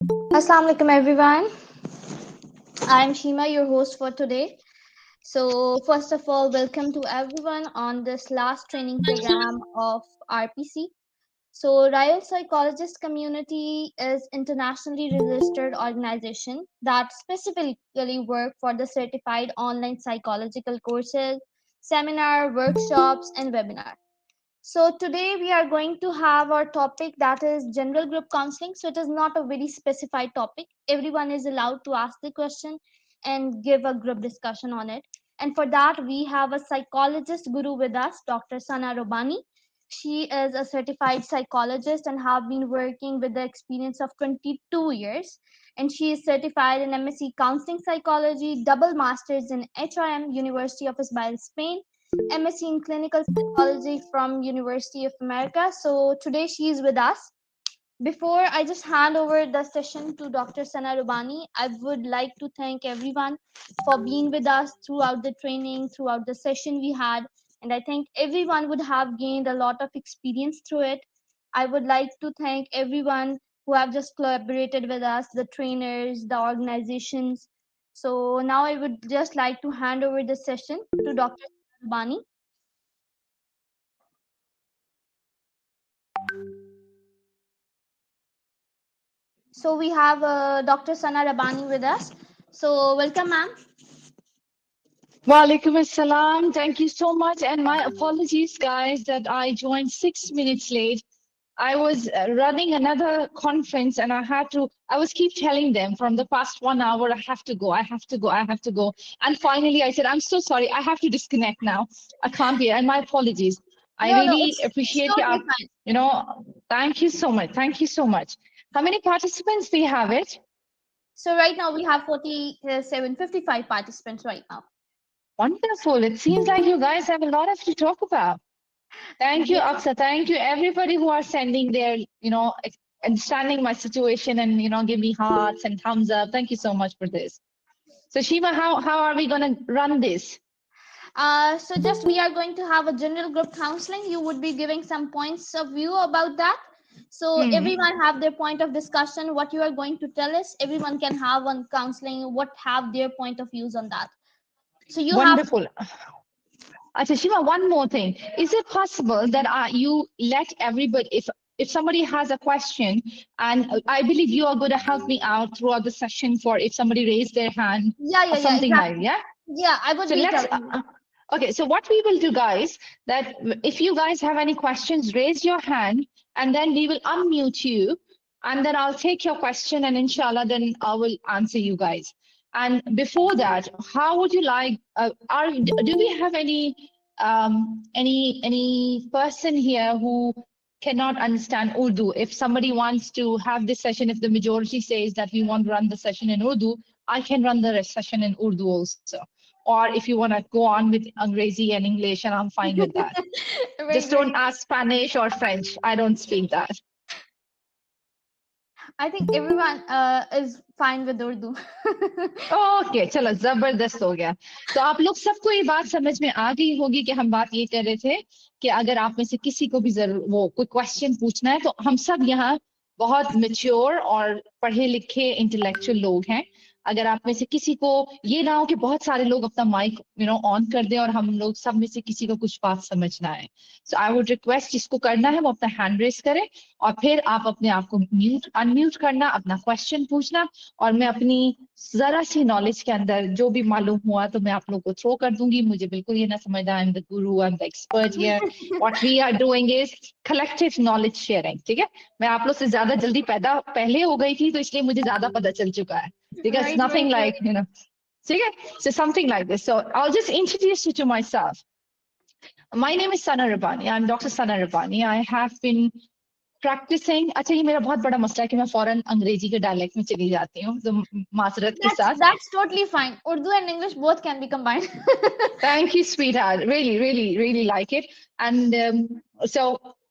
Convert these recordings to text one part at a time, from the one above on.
Assalamu alaikum everyone. I'm Shima, your host for today. So, first of all, welcome to everyone on this last training program of RPC. So, Royal Psychologist Community is internationally registered organization that specifically work for the certified online psychological courses, seminar, workshops, and webinar. So today we are going to have our topic that is general group counseling. So it is not a very specified topic. Everyone is allowed to ask the question and give a group discussion on it. And for that, we have a psychologist guru with us, Dr. Sana Robani. She is a certified psychologist and have been working with the experience of 22 years. And she is certified in MSc Counseling Psychology, double masters in HRM, University of Ismail, Spain, MSc in Clinical Psychology from University of America. So today she is with us. Before I just hand over the session to Dr. Sana Rubani, I would like to thank everyone for being with us throughout the training, throughout the session we had. And I think everyone would have gained a lot of experience through it. I would like to thank everyone who have just collaborated with us, the trainers, the organizations. So now I would just like to hand over the session to Dr. Rubani. So we have Dr. Sana Rabani with us. So welcome, ma'am. Walaikum assalam. Thank you so much. And my apologies, guys, that I joined 6 minutes late. I was running another conference and I was keep telling them from the past 1 hour, I have to go, I have to go, I have to go. And finally I said, I'm so sorry, I have to disconnect now. I can't be, and my apologies. I No, really it's appreciate totally fine. thank you so much. Thank you so much. How many participants do you have it? So right now we have 55 participants right now. Wonderful. It seems like you guys have a lot of to talk about. Thank you, Yeah. Aksa. Thank you, everybody who are sending their, understanding my situation and, give me hearts and thumbs up. Thank you so much for this. So Shima, how are we going to run this? So just we are going to have a general group counseling. You would be giving some points of view about that. So everyone have their point of discussion. What you are going to tell us, everyone can have on counseling. What have their point of views on that. So you Wonderful. Acha, Shima, one more thing. Is it possible that you let everybody, if somebody has a question, and I believe you are going to help me out throughout the session for if somebody raised their hand or yeah, something like, exactly. yeah? Yeah, I would So be let's, telling you. okay, so what we will do, guys, that if you guys have any questions, raise your hand, and then we will unmute you, and then I'll take your question, and inshallah, then I will answer you guys. And before that, how would you like, do we have any person here who cannot understand Urdu? If somebody wants to have this session, if the majority says that we want to run the session in Urdu, I can run the session in Urdu also. Or if you want to go on with Angrezi and English, and I'm fine with that. Wait, Just wait. don't ask Spanish or French. I don't speak that. I think everyone is fine with Urdu. Okay चलो जबरदस्त हो गया तो आप लोग सबको ये बात समझ में आ गई होगी कि हम बात ये कर रहे थे कि अगर आप में से किसी को भी जरूर वो कोई क्वेश्चन पूछना है तो हम सब यहाँ बहुत मैच्योर और पढ़े लिखे इंटेलेक्चुअल लोग हैं अगर आप में से किसी को ये ना हो कि बहुत सारे लोग अपना माइक ऑन कर दें और हम लोग सब में से किसी को कुछ बात समझना है सो आई वुड रिक्वेस्ट जिसको करना है वो अपना हैंड रेस करे और फिर आप अपने आप को म्यूट अनम्यूट करना अपना क्वेश्चन पूछना और मैं अपनी जरा सी नॉलेज के अंदर जो भी मालूम हुआ तो मैं आप लोगों को थ्रो कर दूंगी मुझे बिल्कुल ये ना समझना आई am the guru I am the expert here what we are doing is collective knowledge sharing ठीक है मैं आप लोग से ज्यादा जल्दी पैदा पहले हो गई थी तो इसलिए मुझे ज्यादा पता चल चुका है ठीक है नथिंग लाइक ठीक है so something like this so I'll just introduce you to myself my name is Sana Rabbani I'm Dr. Sana Rabbani I have been practicing अच्छा ये मेरा बहुत बड़ा मसला है कि मैं फौरन अंग्रेजी के डायलेक्ट में चली जाती हूँ तो माजरत के साथ That's totally fine. Urdu and English both can be combined. Thank you, sweetheart. Really like it. And so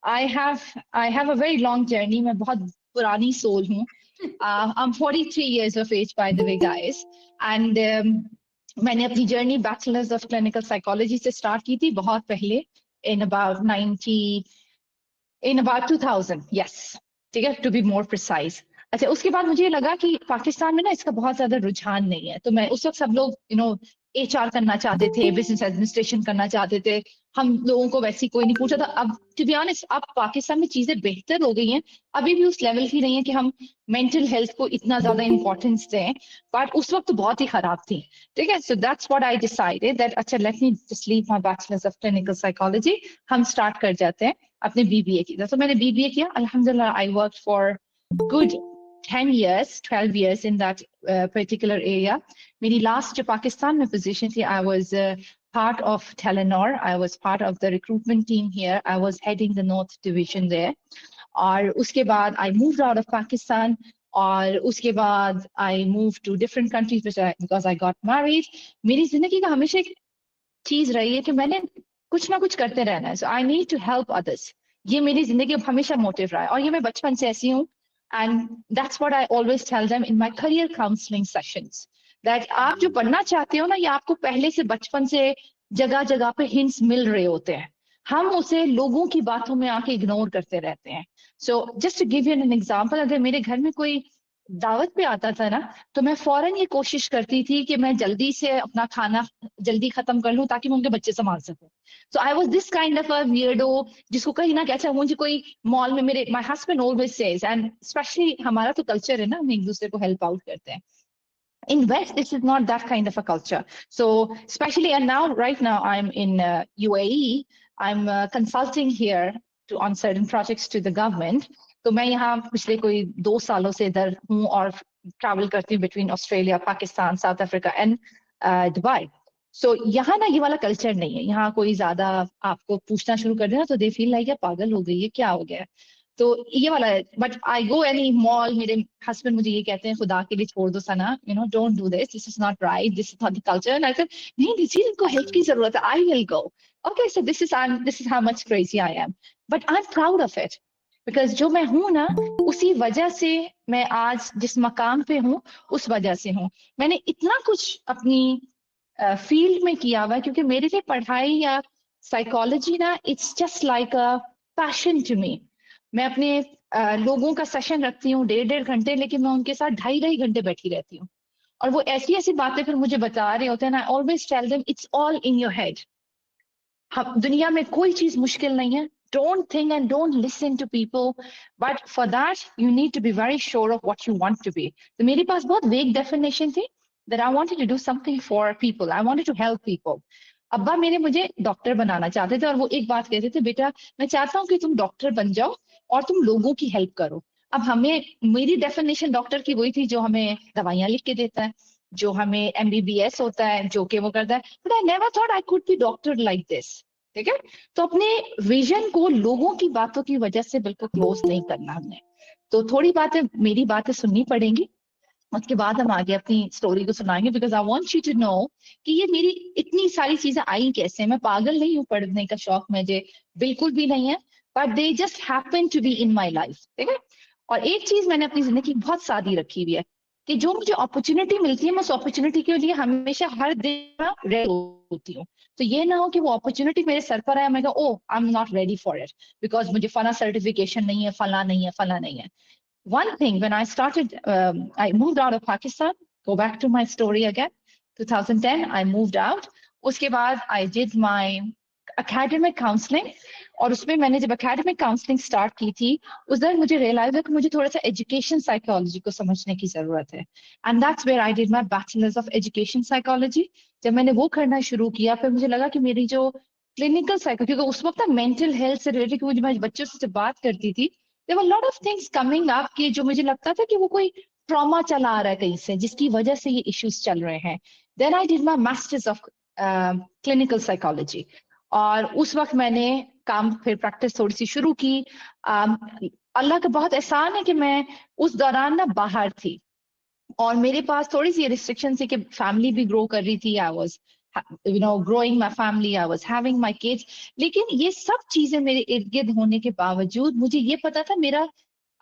I have a very long journey. मैं बहुत पुरानी soul हूँ. I'm 43 years of age, by the way, guys. And मैंने अपनी journey Bachelor's of Clinical Psychology से start की थी बहुत पहले in about 2000. Yes, ठीक है, to be more precise. अच्छा, उसके बाद मुझे लगा कि पाकिस्तान में ना इसका बहुत ज्यादा रुझान नहीं है, तो मैं उस वक्त सब लोग एचआर करना चाहते थे, बिजनेस एडमिनिस्ट्रेशन करना चाहते थे, हम लोगों को वैसे कोई नहीं पूछा था। अब टू बी ऑनेस्ट, अब पाकिस्तान में चीजें बेहतर हो गई हैं, अभी भी उस लेवल की नहीं है कि हम मेंटल हेल्थ को इतना ज्यादा इंपॉर्टेंस दें, बट उस वक्त तो बहुत ही खराब थी। ठीक है, so that's what I decided that अच्छा let me just leave my bachelor's of clinical psychology, हम स्टार्ट कर जाते हैं अपने बीबीए की। तो मैंने बीबीए किया, अल्हम्दुलिल्लाह I work for good 10 years, 12 years in that particular area. मेरी last जो पाकिस्तान में position थी, I was part of Telenor. I was part of the recruitment team here. I was heading the North Division there. और उसके बाद I moved out of Pakistan. और उसके बाद I moved to different countries because I got married. मेरी जिंदगी का हमेशा एक चीज रही है कि मैंने कुछ ना कुछ करते रहना है, so I need to help others. ये मेरी जिंदगी में हमेशा मोटिव रहा है, और ये मैं बचपन से ऐसी हूँ। And that's what I always tell them in my career counselling sessions, that आप जो बनना चाहते हो ना, ये आपको पहले से बचपन से जगह जगह पे हिंट्स मिल रहे होते हैं, हम उसे लोगों की बातों में आके इग्नोर करते रहते हैं। So just to give you an example, अगर मेरे घर में कोई दावत पे आता था ना, तो मैं फौरन ये कोशिश करती थी कि मैं जल्दी से अपना खाना जल्दी खत्म कर लूं ताकि मैं उनके बच्चे संभाल सकूं। So I was this kind of a weirdo, जिसको कहीं ना कैसे मुझे कोई मॉल में, मेरे my husband always says, and specially हमारा तो कल्चर है ना, हम एक दूसरे को हेल्प आउट करते हैं। In West, this is not that kind of a culture. So, especially, and now, right now, I'm in UAE. I'm consulting here on certain projects to the government. तो मैं यहाँ पिछले कोई 2 सालों से इधर हूँ और ट्रैवल करती हूँ between Australia, Pakistan, South Africa and Dubai. So यहाँ ना ये वाला कल्चर नहीं है, यहाँ कोई ज्यादा आपको पूछना शुरू कर देना तो दे फील लाइक पागल हो गई है, क्या हो गया। तो ये वाला है, but I go any mall, मेरे हस्बैंड मुझे ये कहते हैं खुदा के लिए छोड़ दो Sana, don't do this is not right, this is not the culture. And I said नहीं, दिस इनको हेल्प की जरूरत है, I will go. Okay, so this is how much crazy I am, but I am proud of it, because जो मैं हूं ना, उसी वजह से मैं आज जिस मकाम पे हूँ उस वजह से हूँ। मैंने इतना कुछ अपनी फील्ड में किया हुआ है, क्योंकि मेरे लिए पढ़ाई या साइकोलॉजी ना, it's just like a passion to me. मैं अपने लोगों का सेशन रखती हूँ 1.5-1.5 घंटे, लेकिन मैं उनके साथ 2.5-2.5 घंटे बैठी रहती हूँ, और वो ऐसी ऐसी बातें फिर मुझे बता रहे होते हैं। I always tell them it's all in your head. हम दुनिया में कोई चीज मुश्किल नहीं है, don't think and don't listen to people, but for that you need to be very sure of what you want to be. तो मेरे पास बहुत vague definition थी that I wanted to do something for people, I wanted to help people. अब्बा मेरे मुझे doctor बनाना चाहते थे, और वो एक बात कहते थे, बेटा मैं चाहता हूँ कि तुम डॉक्टर बन जाओ और तुम लोगों की हेल्प करो। अब हमें, मेरी डेफिनेशन डॉक्टर की वही थी जो हमें दवाइयां लिख के देता है, जो हमें एमबीबीएस होता है, जो कि वो करता है, but I never thought I could be doctor like this. ठीक है, तो अपने विजन को लोगों की बातों की वजह से बिल्कुल क्लोज नहीं करना हमने। तो थोड़ी बातें, मेरी बातें सुननी पड़ेंगी, उसके बाद हम आगे अपनी स्टोरी को सुनाएंगे, because I want you to know कि ये मेरी इतनी सारी चीजें आई कैसे। मैं पागल नहीं हूँ, पढ़ने का शौक मुझे बिल्कुल भी नहीं है, but they just happen to be in my life. ठीक है, और एक चीज मैंने अपनी जिंदगी बहुत सादी रखी हुई है कि जो मुझे अपॉर्चुनिटी मिलती है, मैं उस अपॉर्चुनिटी के लिए हमेशा हर दिन रेडी होती हूँ। तो ये ना हो कि वो अपॉर्चुनिटी मेरे सर पर आया, मैं कहूँ oh I am not ready for it, because मुझे फला सर्टिफिकेशन नहीं है, फला नहीं है, फला नहीं है। One thing, when I started, I moved out of Pakistan. Go back to my story again. 2010, I moved out. उसके बाद I did my academic counseling, और उसमें मैंने जब academic counseling start की थी, उस दिन मुझे realize हुआ कि मुझे थोड़ा सा education psychology को समझने की जरूरत है, and that's where I did my bachelor's of education psychology. जब मैंने वो करना शुरू किया, फिर मुझे लगा कि मेरी जो क्लिनिकल साइको, क्योंकि उस वक्त मेंटल हेल्थ से रिलेटेड मुझे, मैं बच्चों से बात करती थी, there were a lot of things coming up कि जो मुझे लगता था कि वो कोई ट्रॉमा चला आ रहा है कहीं से, जिसकी वजह से ये इश्यूज चल रहे हैं। Then I did my masters of clinical psychology, और उस वक्त मैंने काम, फिर प्रैक्टिस थोड़ी सी शुरू की। अल्लाह का बहुत एहसान है कि मैं उस दौरान ना बाहर थी, और मेरे पास थोड़ी सी रिस्ट्रिक्शन थी कि फैमिली भी ग्रो कर रही थी, I was growing my family, I was having my kids, लेकिन ये सब चीजें मेरे इर्द गिर्द होने के बावजूद मुझे ये पता था, मेरा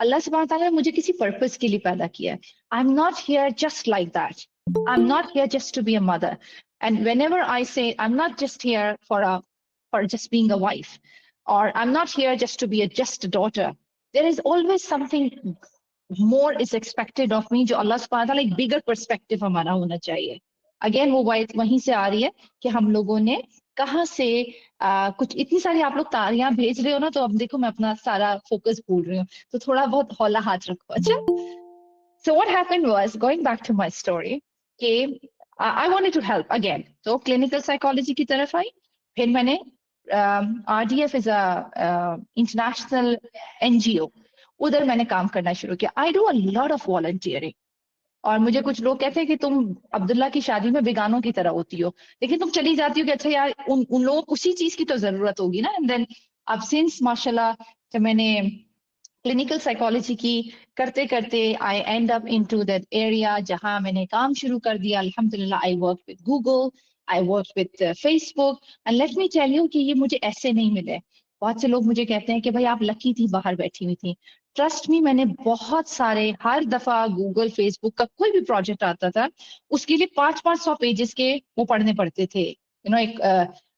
अल्लाह सुब्हान तआला ने मुझे किसी पर्पस के लिए पैदा किया है। I am not here just like that, I am not here just to be a mother, and whenever I say I am not just here for just being a wife, or I'm not here just to be just a daughter. There is always something more is expected of me, जो अल्लाह सुब्हानहू तआला एक बिगर perspective हमारा होना चाहिए। Again वो बात वहीं से आ रही है कि हम लोगों ने कहाँ से कुछ इतनी सारी आप लोग तारियां भेज रहे हो ना, तो अब देखो मैं अपना सारा फोकस भूल रही हूँ, तो थोड़ा बहुत हौला हाथ रखो। अच्छा, so what happened was, going back to my story, कि I wanted to help again, तो clinical psychology की तरफ आई। फिर मैंने RDF is a international NGO, उधर मैंने काम करना शुरू किया। I do a lot of volunteering, और मुझे कुछ लोग कहते हैं कि तुम अब्दुल्ला की शादी में बेगानों की तरह होती हो, लेकिन तुम चली जाती हो कि अच्छा यार उन लोगों को उसी चीज की तो जरूरत होगी ना। एंड देन अब सिंस माशाल्लाह जब मैंने क्लिनिकल साइकोलॉजी की करते करते I end up into that area जहां मैंने काम शुरू कर दिया। अल्हम्दुलिल्लाह I work with Google, I work with Facebook, and let me tell you कि ये मुझे ऐसे नहीं मिले। बहुत से लोग मुझे कहते हैं कि भाई आप लकी थी, बाहर बैठी हुई थी। ट्रस्ट मी, मैंने बहुत सारे, हर दफा गूगल फेसबुक का कोई भी प्रोजेक्ट आता था उसके लिए 500-500 पेजेस के वो पढ़ने पड़ते थे। यू नो, एक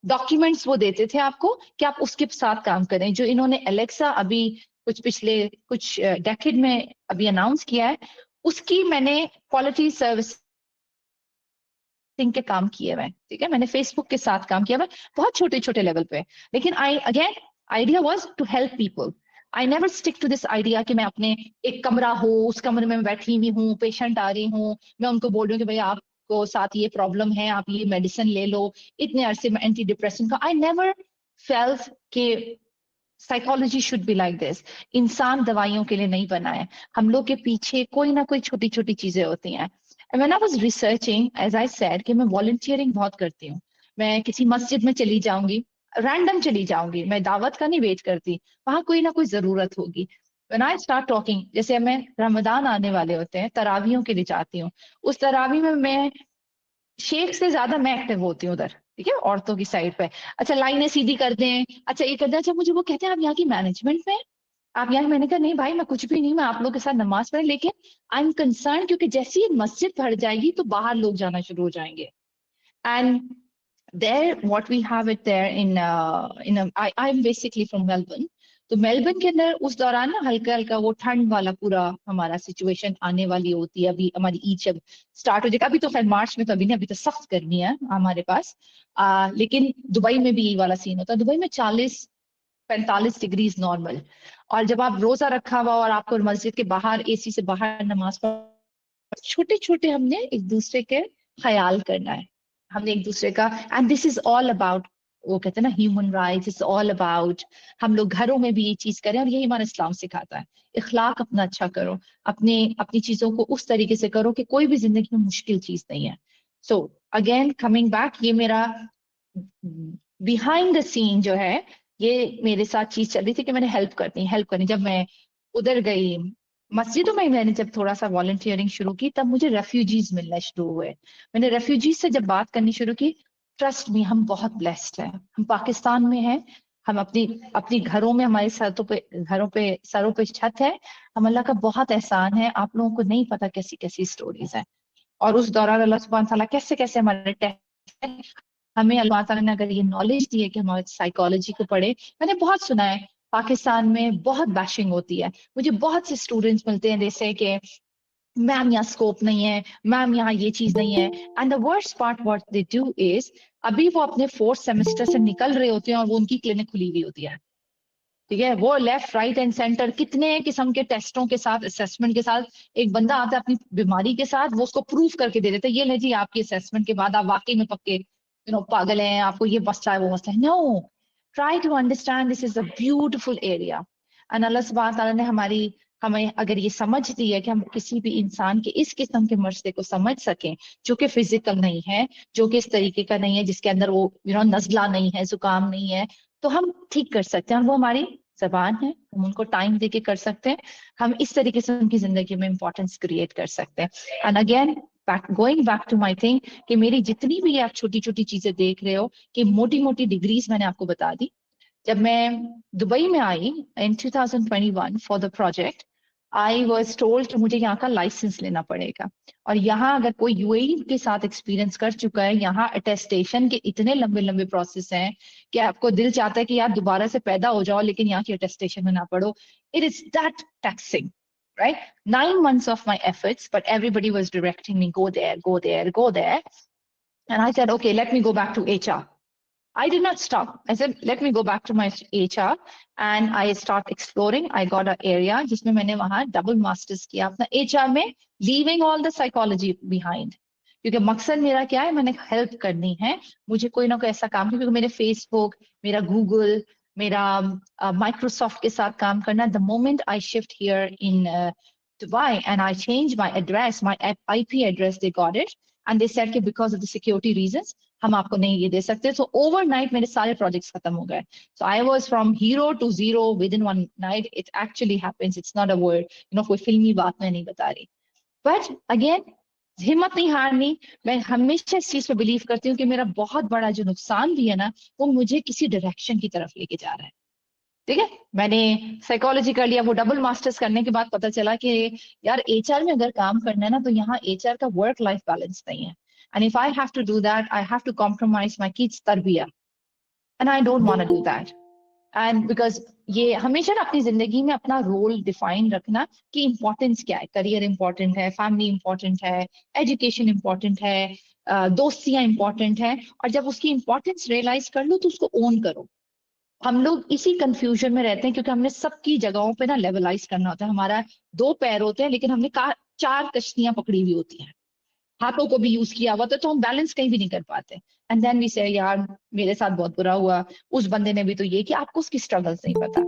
डॉक्यूमेंट्स वो देते थे आपको कि आप उसके साथ काम करें। जो इन्होंने एलेक्सा अभी पिछले कुछ डेकेड में अभी अनाउंस किया है, उसकी मैंने क्वालिटी सर्विस के काम किए हुए। ठीक है, मैंने फेसबुक के साथ काम किया हुआ, बहुत छोटे छोटे लेवल पे। लेकिन I again idea was to help people. I never stick to this idea कि मैं अपने एक कमरा हो, उस कमरे में मैं बैठी हुई हूँ, पेशेंट आ रही हूँ, मैं उनको बोल रही हूँ कि भाई आपको साथ ये प्रॉब्लम है, आप ये मेडिसिन ले लो, इतने अरसे में एंटी डिप्रेशन का। आई नेवर फेल्ट कि psychology should be like this. इंसान दवाइयों के लिए नहीं बना है, हम लोग के पीछे कोई ना कोई छोटी छोटी चीजें होती हैं। When I was researching, as I said, कि मैं वॉलंटियरिंग बहुत करती हूँ। मैं किसी मस्जिद में चली जाऊंगी, रैंडम चली जाऊंगी, मैं दावत का नहीं वेट करती, वहां कोई ना कोई जरूरत होगी। व्हेन आई स्टार्ट टॉकिंग, जैसे मैं रमजान आने वाले होते हैं, तरावियों के लिए जाती हूँ, उस तरावी में मैं शेख से ज्यादा मैं एक्टिव होती हूँ उधर। ठीक है, औरतों की साइड पे। अच्छा, लाइनें सीधी कर दें, अच्छा ये कर दें। अच्छा, मुझे वो कहते हैं आप यहाँ की मैनेजमेंट में, आप यहाँ। मैंने कहा नहीं भाई, मैं कुछ भी नहीं, मैं आप लोग के साथ नमाज पढ़े, लेकिन आई एम कंसर्न, क्योंकि जैसे ही मस्जिद भर जाएगी तो बाहर लोग जाना शुरू हो जाएंगे। And there what we have it there in I'm basically from Melbourne। तो मेलबर्न के अंदर उस दौरान ना हल्का हल्का वो ठंड वाला पूरा हमारा सिचुएशन आने वाली होती है। अभी हमारी ईद जब स्टार्ट हो जाएगा, अभी तो खैर मार्च में तो अभी नहीं, अभी तो सख्त गर्मी है हमारे पास। लेकिन दुबई में भी यही वाला सीन होता है। दुबई में 40-45 डिग्रीज नॉर्मल। और जब आप रोजा रखा हुआ और आपको मस्जिद के बाहर एसी से बाहर नमाज पढ़, छोटे छोटे हमने एक दूसरे के ख्याल करना है, हमने एक दूसरे का। And this is all about, वो कहते हैं ना, human rights. It's all about हम लोग घरों में भी ये चीज करें, और यही हमारा इस्लाम सिखाता है। इखलाक अपना अच्छा करो, अपने अपनी चीजों को उस तरीके से करो कि कोई भी जिंदगी में मुश्किल चीज नहीं है। सो अगेन कमिंग बैक, ये मेरा बिहाइंड द सीन जो है, ये मेरे साथ चीज चल रही थी कि मैंने हेल्प करनी। जब मैं उधर गई मस्जिदों में, मैंने जब थोड़ा सा वॉलंटियरिंग शुरू की, तब मुझे रेफ्यूजीज मिलना शुरू हुए। मैंने रेफ्यूजीज से जब बात करनी शुरू की, ट्रस्ट मी, हम बहुत ब्लेस्ड हैं। हम पाकिस्तान में हैं, हम अपनी अपनी घरों में, हमारे सरों पे छत है। हम अल्लाह का बहुत एहसान है, आप लोगों को नहीं पता कैसी कैसी स्टोरीज है। और उस दौरान अल्लाह सुब्हान तआला कैसे कैसे हमारे टेस्ट, हमें अल्लाह ताला ने अगर ये नॉलेज दी है कि हमारे साइकोलॉजी को पढ़े। मैंने बहुत सुना है पाकिस्तान में बहुत बैशिंग होती है। मुझे बहुत से स्टूडेंट्स मिलते हैं जैसे कि मैम यहाँ स्कोप नहीं है, मैम यहाँ ये चीज नहीं है। And the worst part what they do is, अभी वो अपने 4th सेमेस्टर से निकल रहे होते हैं और वो उनकी क्लिनिक खुली हुई होती है। ठीक है, वो लेफ्ट राइट एंड सेंटर कितने किस्म के टेस्टों के साथ, असेसमेंट के साथ, एक बंदा आता है अपनी बीमारी के साथ, वो उसको प्रूफ करके दे देता है, ये ले जी आपकी असेसमेंट के बाद आप वाकई में पक्के पागल हैं, आपको ये मसला है वो मसला है। No, try to understand, this is a beautiful area. And अल्लाह सुब्हान तआला ने हमें अगर ये समझ दी है कि हम किसी भी इंसान के इस किस्म के मसले को समझ सकें, जो कि फिजिकल नहीं है, जो कि इस तरीके का नहीं है, जिसके अंदर वो नजला नहीं है, जुकाम नहीं है, तो हम ठीक कर सकते हैं। और वो हमारी जबान है, हम उनको टाइम देके कर सकते हैं। हम इस तरीके से उनकी जिंदगी में इंपॉर्टेंस क्रिएट कर सकते हैं। And again going back to my thing, कि मेरी जितनी भी आप छोटी छोटी चीजें देख रहे हो, कि मोटी मोटी डिग्रीज मैंने आपको बता दी। जब मैं दुबई में आई इन 2021 for the project, I was told कि मुझे यहाँ का लाइसेंस लेना पड़ेगा। और यहाँ अगर कोई यूएई के साथ एक्सपीरियंस कर चुका है, यहाँ अटेस्टेशन के इतने लंबे लंबे प्रोसेस हैं कि आपको दिल चाहता है कि यार दोबारा से पैदा हो जाओ, लेकिन यहाँ की अटेस्टेशन में ना पढ़ो। It is that taxing. right? 9 months of my efforts, but everybody was directing me, go there, go there, go there. And I said, okay, let me go back to HR. I did not stop. I said, let me go back to my HR and I start exploring. I got an area जिसमें मैंने वहाँ double masters किया अपना HR में, leaving all the psychology behind. क्योंकि मकसद मेरा क्या है, मैंने हेल्प करनी है, मुझे कोई ना कोई ऐसा काम, क्योंकि मेरे फेसबुक, मेरा गूगल, मेरा माइक्रोसॉफ्ट के साथ काम करना. The moment I shift here in Dubai and I changed my address, my IP address, they got it and they said that because of the security reasons हम आपको नहीं ये दे सकते. So overnight मेरे सारे projects खत्म हो गए. So I was from hero to zero within one night. It actually happens. It's not a word, कोई फिल्मी बात मैं नहीं बता रही. But again, हिम्मत नहीं हारनी. मैं हमेशा इस चीज पे बिलीव करती हूँ कि मेरा बहुत बड़ा जो नुकसान भी है ना, वो मुझे किसी डायरेक्शन की तरफ लेके जा रहा है. ठीक है, मैंने साइकोलॉजी कर लिया, वो डबल मास्टर्स करने के बाद पता चला कि यार एचआर में अगर काम करना है ना, तो यहाँ एचआर का वर्क लाइफ बैलेंस नहीं है. And if I have to do that, I have to compromise my kids तरबिया, and I don't want to do that. And because ये हमेशा ना अपनी जिंदगी में अपना रोल डिफाइन रखना कि इंपॉर्टेंस क्या है. करियर इंपॉर्टेंट है, फैमिली इंपॉर्टेंट है, एजुकेशन इंपॉर्टेंट है, दोस्तियां इंपॉर्टेंट है. और जब उसकी इंपॉर्टेंस रियलाइज कर लो तो उसको ओन करो. हम लोग इसी कंफ्यूजन में रहते हैं क्योंकि हमने सबकी जगहों पे ना लेवलाइज करना होता है. हमारा 2 पैर होते हैं लेकिन हमने 4 कश्तियां पकड़ी हुई होती हैं, हाथों को भी यूज किया हुआ, तो हम बैलेंस कहीं भी नहीं कर पाते. एंड देन वी से यार मेरे साथ बहुत बुरा हुआ, उस बंदे ने भी तो ये कि आपको उसकी स्ट्रगल्स नहीं पता.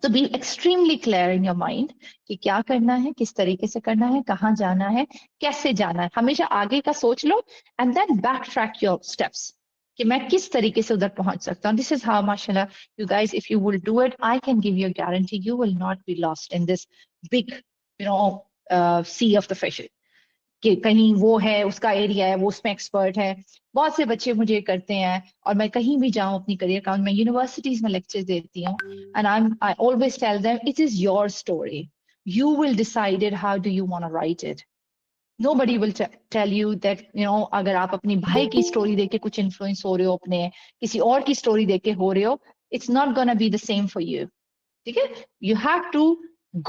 तो be extremely clear in your mind कि क्या करना है, किस तरीके से करना है, कहाँ जाना है, कैसे जाना है. हमेशा आगे का सोच लो and then back track your steps कि मैं किस तरीके से उधर पहुंच सकता हूँ. दिस इज हाउ माशाल्लाह you guys, if you will do it, I can give you a guarantee you will not be lost in this big sea of the fish. कि कहीं वो है, उसका एरिया है, वो उसमें एक्सपर्ट है. बहुत से बच्चे मुझे करते हैं और मैं कहीं भी जाऊं अपनी करियर का, मैं यूनिवर्सिटीज में लेक्चर देती हूँ and I always tell them it is your story, you will decide it, how do you want to write it. Nobody will tell you that अगर आप अपनी भाई की स्टोरी देख के कुछ इन्फ्लुएंस हो रहे हो, अपने किसी और की स्टोरी देख के हो रहे हो, it's not gonna be the same for you. ठीक है, you have to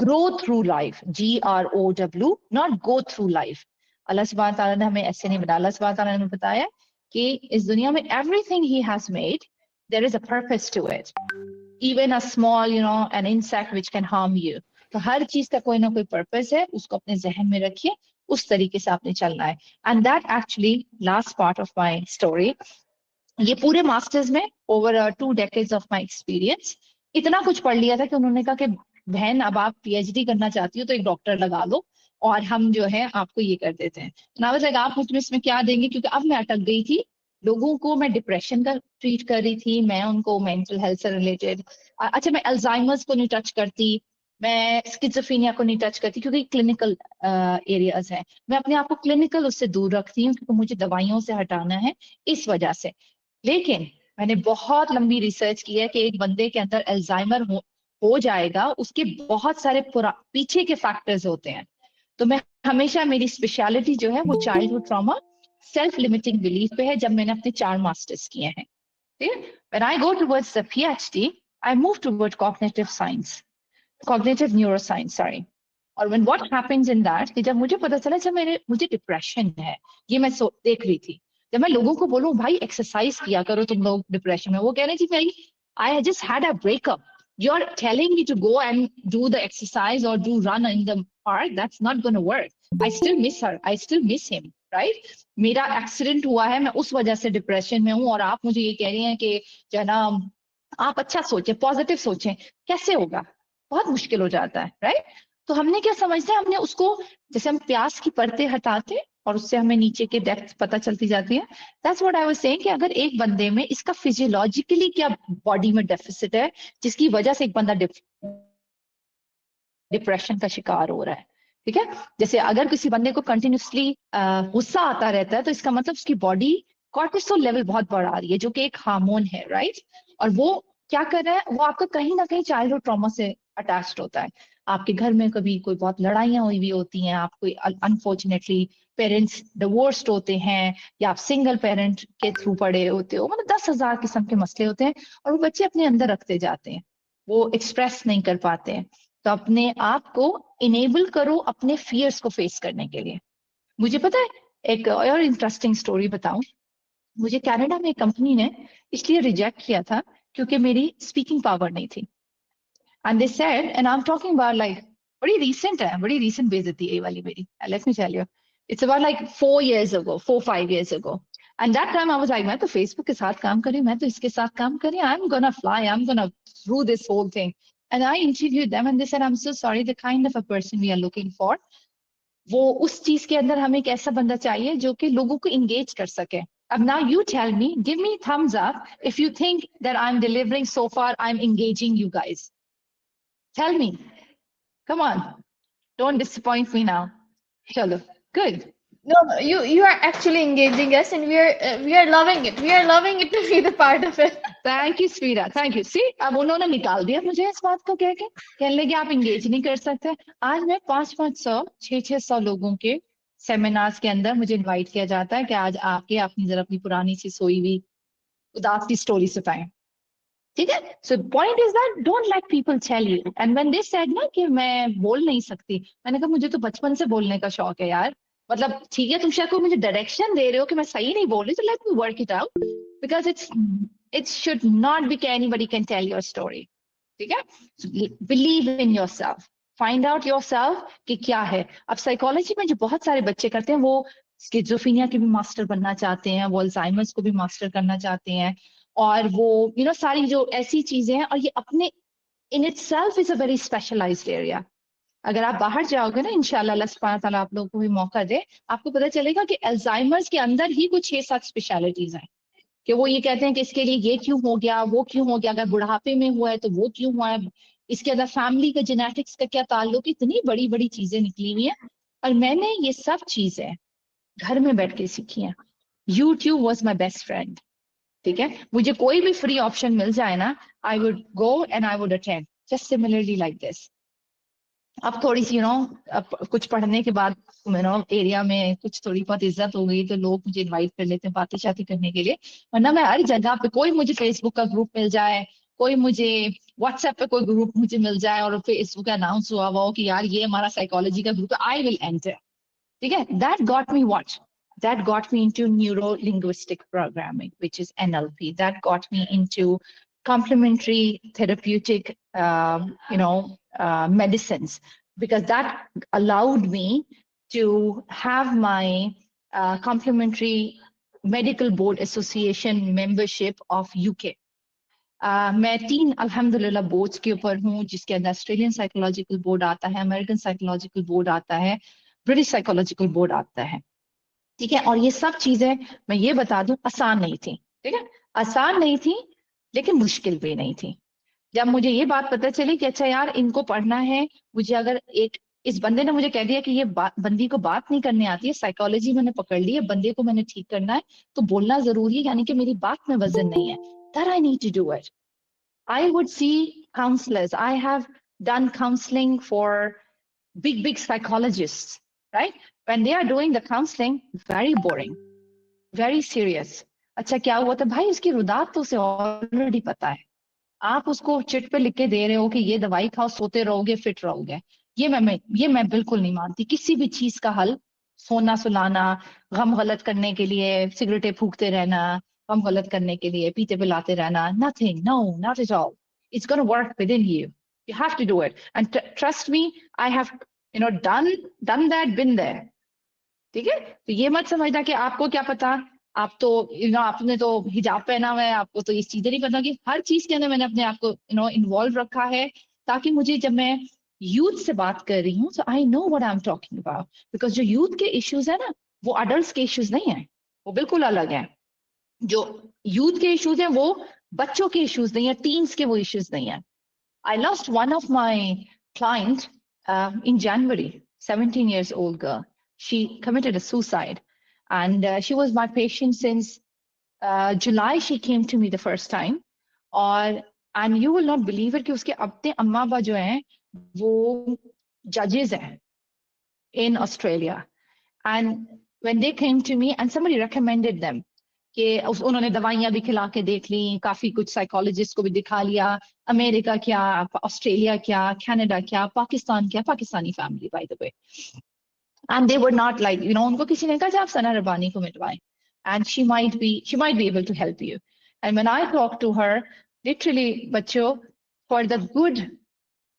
grow through life, GROW, not go through life. अल्लाह सुब्हान ताला ने हमें ऐसे नहीं बनाया. अल्लाह सुब्हान ताला ने बताया कि इस दुनिया में everything he has made, there is a purpose to it. Even a small, an insect which can harm you. तो हर चीज का कोई ना कोई पर्पस है, उसको अपने जहन में रखिए, उस तरीके से आपने चलना है. And that actually last part of my story, ये पूरे मास्टर्स में over 2 decades of my experience इतना कुछ पढ़ लिया था कि उन्होंने कहा कि बहन अब आप पीएचडी करना चाहती हो तो एक डॉक्टर लगा लो और हम जो है आपको ये कर देते हैं. ना बस आप मुझे इसमें क्या देंगे, क्योंकि अब मैं अटक गई थी. लोगों को मैं डिप्रेशन का ट्रीट कर रही थी, मैं उनको मेंटल हेल्थ से रिलेटेड, अच्छा मैं अल्जाइमर्स को नहीं टच करती, मैं स्किज़ोफ्रेनिया को नहीं टच करती क्योंकि क्लिनिकल एरियाज है. मैं अपने आप को क्लिनिकल उससे दूर रखती हूँ क्योंकि मुझे दवाइयों से हटाना है इस वजह से. लेकिन मैंने बहुत लंबी रिसर्च की है कि एक बंदे के अंदर अल्जाइमर हो जाएगा, उसके बहुत सारे पीछे के फैक्टर्स होते हैं. तो मैं हमेशा, मेरी स्पेशलिटी जो है वो childhood trauma, self limiting belief पे है, जब मैंने अपने 4 मास्टर्स किए हैं. ठीक है, when I go towards the PhD I move toward cognitive science, cognitive neuroscience, sorry. और when what happens in that, कि जब मुझे पता चला जब मुझे डिप्रेशन है, ये मैं देख रही थी. जब मैं लोगों को बोलूं भाई एक्सरसाइज किया करो तुम लोग डिप्रेशन में, वो कह रहे थी भाई I just had a breakup, you are telling me to go and do the exercise और do run in the park, that's not gonna work. I still miss her, I still miss him, right. मेरा accident हुआ है, मैं उस वजह से depression में हूँ और आप मुझे ये कह रही हैं कि जो है ना आप अच्छा सोचें, पॉजिटिव सोचें. कैसे होगा, बहुत मुश्किल हो जाता है, राइट. तो हमने क्या समझते हैं, हमने उसको, जैसे हम प्यास की परतें हटाते और उससे हमें नीचे के डेप्थ पता चलती जाती है. That's what I was saying कि अगर एक बंदे में इसका फिजियोलॉजिकली क्या बॉडी में डेफिसिट है जिसकी वजह से एक बंदा डिप्रेशन का शिकार हो रहा है. ठीक है, जैसे अगर किसी बंदे को कंटिन्यूसली गुस्सा आता रहता है तो इसका मतलब उसकी बॉडी कॉर्टिसोल लेवल बहुत बढ़ा रही है, जो कि एक हार्मोन है, राइट. और वो क्या कर रहा है, वो आपका कहीं ना कहीं चाइल्डहुड ट्रॉमा से अटैच्ड होता है. आपके घर में कभी कोई बहुत लड़ाइयाँ हुई होती हैं, आप कोई अनफॉर्चुनेटली पेरेंट्स डिवोर्स्ड होते हैं, या आप सिंगल पेरेंट के थ्रू पड़े होते हो, मतलब 10,000 किस्म के मसले होते हैं और वो बच्चे अपने अंदर रखते जाते हैं, वो एक्सप्रेस नहीं कर पाते हैं. तो अपने आप को इनेबल करो अपने फियर्स को फेस करने के लिए। मुझे पता है, एक और इंटरेस्टिंग स्टोरी बताऊं। मुझे कनाडा में एक कंपनी ने इसलिए रिजेक्ट किया था क्योंकि मेरी स्पीकिंग पावर नहीं थी। And they said, and I am talking about like बड़ी रीसेंट बेइज्जती है ये वाली मेरी। Let me tell you, it's about like 4 years ago, 4-5 years ago. And that time I was like, मैं तो फेसबुक के साथ काम कर रही हूँ, मैं तो इसके साथ काम कर रही हूँ, I am gonna fly, I am gonna through this whole thing. And I interviewed them and they said, I am so sorry, the kind of a person we are looking for, वो उस चीज के अंदर हमें एक ऐसा बंदा चाहिए जो कि लोगों को इंगेज कर सके। अब now you tell me, give me thumbs up if you think that I am delivering so far, I am engaging you guys. Tell me. Come on. Don't disappoint me now. Chalo. Good. No, no, you are actually engaging us, and we are loving it. We are loving it to be the part of it. Thank you, Sweeta. Thank you. See, अब उन्होंने निकाल दिया मुझे इस बात को कह के, कहने लगे आप इंगेज नहीं कर सकते। आज मैं 500-500, 600 लोगों के सेमिनार्स के अंदर मुझे इनवाइट किया जाता है कि आज आके अपनी जरा अपनी पुरानी सी सोई हुई उदास की स्टोरी सुनाएं। ठीक है। So point is that don't let people tell you. And when they said ना कि मैं बोल नहीं सकती, मैंने कहा मुझे तो बचपन से बोलने का शौक है यार। मतलब ठीक है, तुम शायद कोई मुझे डायरेक्शन दे रहे हो कि मैं सही नहीं बोल रही, तो let me work it out, because it should not be कि anybody can tell your story. ठीक है। Believe in yourself, find out yourself कि क्या है। अब साइकोलॉजी में जो बहुत सारे बच्चे करते हैं, वो स्किज़ोफ्रेनिया के भी मास्टर बनना चाहते हैं, वो अल्जाइमर्स को भी मास्टर करना चाहते हैं, और वो सारी जो ऐसी चीजें हैं, और ये अपने in itself is a very specialised area. अगर आप बाहर जाओगे ना, इंशाल्लाह अल्लाह सुब्हान ताला आप लोगों को भी मौका दे, आपको पता चलेगा कि अल्जाइमर्स के अंदर ही कुछ 6-7 स्पेशलिटीज हैं, कि वो ये कहते हैं कि इसके लिए ये क्यों हो गया, वो क्यों हो गया, अगर बुढ़ापे में हुआ है तो वो क्यों हुआ है, इसके अंदर फैमिली का जेनेटिक्स का क्या ताल्लुक, इतनी बड़ी बड़ी चीजें निकली हुई हैं। और मैंने ये सब चीजें घर में बैठ के सीखी हैं। YouTube was my best friend. ठीक है। मुझे कोई भी फ्री ऑप्शन मिल जाए ना, I would go and I would attend, just similarly like this. अब थोड़ी सी अब कुछ पढ़ने के बाद एरिया में कुछ थोड़ी बहुत इज्जत हो गई, तो लोग मुझे इनवाइट कर लेते हैं बातें शाती करने के लिए। वरना मैं हर जगह पे, कोई मुझे फेसबुक का ग्रुप मिल जाए, कोई मुझे व्हाट्सएप पे कोई ग्रुप मुझे मिल जाए, और फेसबुक अनाउंस हुआ हुआ हो कि यार ये हमारा साइकोलॉजी का ग्रुप है, आई विल एंटर। ठीक है। That got me what, that got me into neuro-linguistic programming, which is NLP. That got me into complementary therapeutic, medicines, because that allowed me to have my complementary medical board association membership of UK. मैं 3 अल्हम्दुलिल्लाह boards के ऊपर हूँ, जिसके अंदर Australian psychological board आता है, American psychological board आता है, ब्रिटिश साइकोलॉजिकल बोर्ड आता है। ठीक है। और ये सब चीजें मैं ये बता दूं आसान नहीं थी। ठीक है। आसान नहीं थी, लेकिन मुश्किल भी नहीं थी। जब मुझे ये बात पता चली कि अच्छा यार इनको पढ़ना है, मुझे अगर इस बंदे ने मुझे कह दिया कि ये बंदी को बात नहीं करनी आती है, साइकोलॉजी मैंने पकड़ ली है, बंदे को मैंने ठीक करना है, तो बोलना जरूरी है, यानी कि मेरी बात में वजन नहीं है, that I need to do it. I would see counsellors, I have done counselling for big psychologists, right? When they are doing the counseling, very boring, very serious. अच्छा क्या हुआ था भाई, उसकी रुदात तो उसे ऑलरेडी पता है, आप उसको चिट पे लिख के दे रहे हो कि ये दवाई खाओ, सोते रहोगे, फिट रहोगे। ये मैं बिल्कुल नहीं मानती। किसी भी चीज का हल सोना सुलाना, गम गलत करने के लिए सिगरेटें फूकते रहना, गम गलत करने के लिए पीते पिलाते रहना, nothing, no, not at all. It's going to work within you. You have to do it. And trust me, I have, done that, been there. ठीक है। तो ये मत समझना कि आपको क्या पता, आप तो आपने तो हिजाब पहना हुआ है, आपको तो ये चीजें नहीं पता। कि हर चीज के अंदर मैंने अपने आप को इन्वॉल्व रखा है, ताकि मुझे जब मैं यूथ से बात कर रही हूँ, so I know what I'm talking about. Because जो यूथ के इश्यूज है ना, वो अडल्ट के इश्यूज नहीं है, वो बिल्कुल अलग है। जो यूथ के इश्यूज है वो बच्चों के इश्यूज नहीं है, टीन्स के वो इश्यूज नहीं है। I lost one of my client in January, 17 years old girl. She committed a suicide, and she was my patient since July. She came to me the first time, and you will not believe it कि उसके अपने अम्मा अब्बा जो हैं वो judges हैं in Australia. And when they came to me, and somebody recommended them, कि उन्होंने दवाइयां भी खिला के देख ली, काफी कुछ साइकोलॉजिस्ट को भी दिखा लिया, अमेरिका क्या, ऑस्ट्रेलिया क्या, कनाडा क्या, पाकिस्तान क्या, Pakistani family by the way, and they were not like उनको किसी ने कहा कि आप सना रबानी को मिलवाएं, and she might be able to help you. And when I talk to her, literally बच्चों, for the good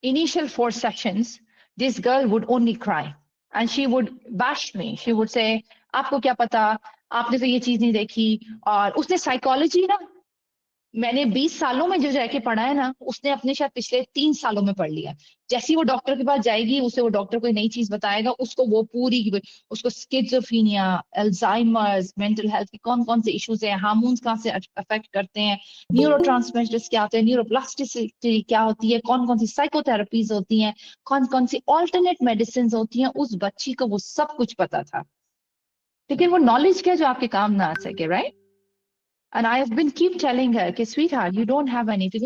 initial 4 sessions, this girl would only cry and she would bash me. She would say, आपको क्या पता, आपने तो ये चीज नहीं देखी। और उसने साइकोलॉजी ना, मैंने 20 सालों में जो जाके पढ़ा है ना, उसने अपने शायद पिछले 3 सालों में पढ़ लिया। जैसे वो डॉक्टर के पास जाएगी, उसे वो डॉक्टर कोई नई चीज बताएगा, उसको वो पूरी, उसको स्किज़ोफ्रेनिया, अल्जाइमर्स, मेंटल हेल्थ के कौन कौन से इश्यूज हैं, हार्मोन्स कहाँ से अफेक्ट करते हैं, न्यूरोट्रांसमीटर्स क्या होते हैं, न्यूरोप्लास्टिसिटी क्या होती है, कौन कौन सी साइकोथेरेपीज होती हैं, कौन कौन सी ऑल्टरनेट मेडिसिन होती हैं, उस बच्ची को वो सब कुछ पता था। लेकिन वो नॉलेज क्या जो आपके काम ना आ सके, right? And I have been keep telling her कि sweetheart, you don't have anything.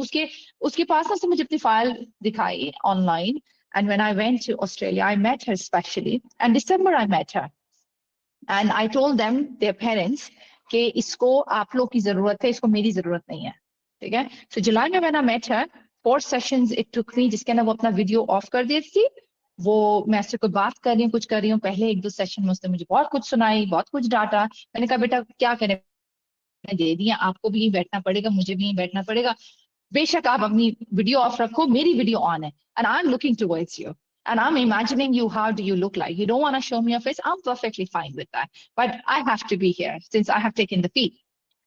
उसके पास ना से मुझे अपनी फाइल दिखाई online, and when I went to Australia, I met her specially. And December I met her, and I told them, their parents, कि इसको आप लोग की जरूरत है, इसको मेरी जरूरत नहीं है, ठीक है? So July में when I met her, 4 sessions it took me, जिसके ना वो अपना वीडियो ऑफ कर दी थी, वो मैं से कोई बात कर रही हूँ, कुछ कर रही हूँ, पहले 1-2 सेशन में उसने मुझे बहुत कुछ सुनाई, बहुत कुछ डांटा। मैंने कहा बेटा क्या करें, दे दिया, आपको भी यहीं बैठना पड़ेगा, मुझे भी यहीं बैठना पड़ेगा, बेशक आप अपनी वीडियो ऑफ रखो, मेरी वीडियो ऑन है, and I am looking towards you and I'm imagining you, how do you look like? You don't want to show me your face, I'm perfectly fine with that, but I have to be here since I have taken the fee.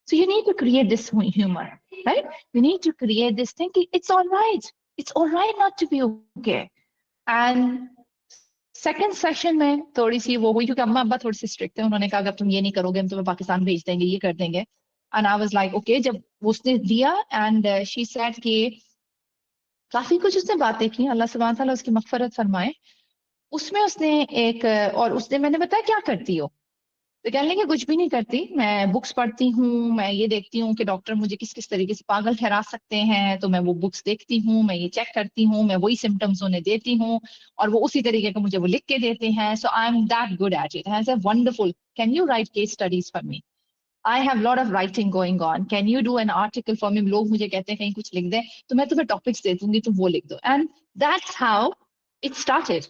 So you need to create this humor, right? You need to create this thinking, it's all right not to be okay. And second session में थोड़ी सी वो हुई, क्योंकि अम्मा अब्बा थोड़ी सी strict है, उन्होंने कहा अगर तुम ये नहीं करोगे हम तुम्हें पाकिस्तान भेज देंगे, ये कर देंगे। And I was like okay. जब उसने दिया एंड शी सेड कि काफी कुछ उसने बातें की, अल्लाह सुब्हान तआला उसकी मगफरत फरमाए। उसमें उसने एक और उसने, मैंने बताया क्या करती हो, तो कहने लगे कुछ भी नहीं करती, मैं बुक्स पढ़ती हूँ, मैं ये देखती हूँ कि डॉक्टर मुझे किस किस तरीके से पागल ठहरा सकते हैं, तो मैं वो बुक्स देखती हूँ, मैं ये चेक करती हूँ, मैं वही सिम्टम्स उन्हें देती हूँ और वो उसी तरीके का मुझे वो लिख के देते हैं। So I am that good at it. I said wonderful, can you write case studies for me? I have lot of writing going on, can you do an article for me? लोग मुझे कहते हैं कहीं कुछ लिख दें, तो मैं तुम्हें टॉपिक्स दे दूंगी, तुम वो लिख दो। And that's how it started,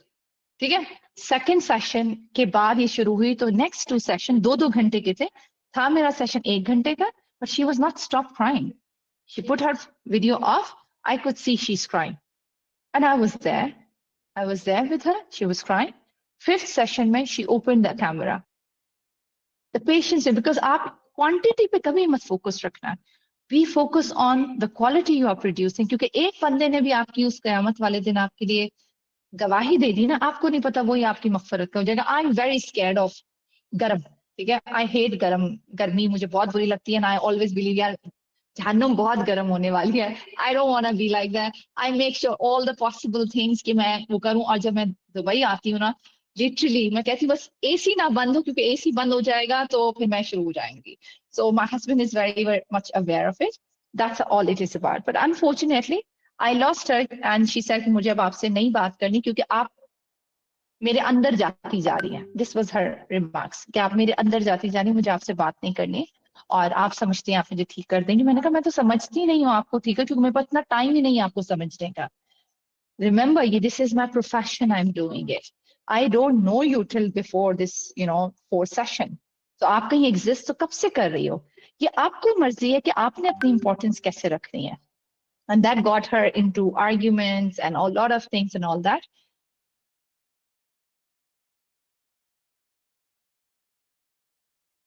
ठीक है? सेकेंड सेशन के बाद ये शुरू हुई, तो नेक्स्ट 2 सेशन 2-2 घंटे के थे। था मेरा सेशन 1 घंटे का, but she was not stop crying, she put her video off, I could see she is crying and I was there with her, she was crying. 5th session में she open the camera, the patience, because आप quantity पे कभी मत focus रखना, we focus on the quality you are producing, क्योंकि एक बंदे ने भी आपकी उस कयामत वाले दिन आपके लिए गवाही दे दी ना, आपको नहीं पता वो ही आपकी मगफरत का हो जाएगा। I am very scared of गर्म, ठीक है? आई हेट गर्मी मुझे बहुत बुरी लगती है, आई ऑलवेज बिलीव यार जहन्नुम बहुत गर्म होने वाली है, I don't want to be like that. I make sure all the possible things कि मैं वो करूं। और जब मैं दुबई आती हूँ ना, लिटरली मैं कहती हूँ बस एसी ना बंद हो, क्योंकि एसी बंद हो जाएगा तो फिर मैं शुरू हो जाएंगी। So my husband is very very much aware of it, that's all it is about. But unfortunately I lost her and she said कि मुझे अब आपसे नहीं बात करनी, क्योंकि आप मेरे अंदर जाती जा रही हैं। दिस वाज हर रिमार्क्स कि आप मेरे अंदर जाती जा रही हैं, मुझे आपसे बात नहीं करनी और आप समझती हैं आप मुझे ठीक कर देंगे। मैंने कहा मैं तो समझती नहीं हूँ आपको ठीक है, क्योंकि मेरे पास इतना टाइम ही नहीं है आपको समझने का। रिमेंबर ये this is my profession, I am doing it, I don't know you till before this 4 session. तो आप कहीं एग्जिस्ट तो कब से कर रही हो, ये आपको मर्जी है कि आपने अपनी इंपॉर्टेंस कैसे रखनी है। And that got her into arguments and a lot of things and all that.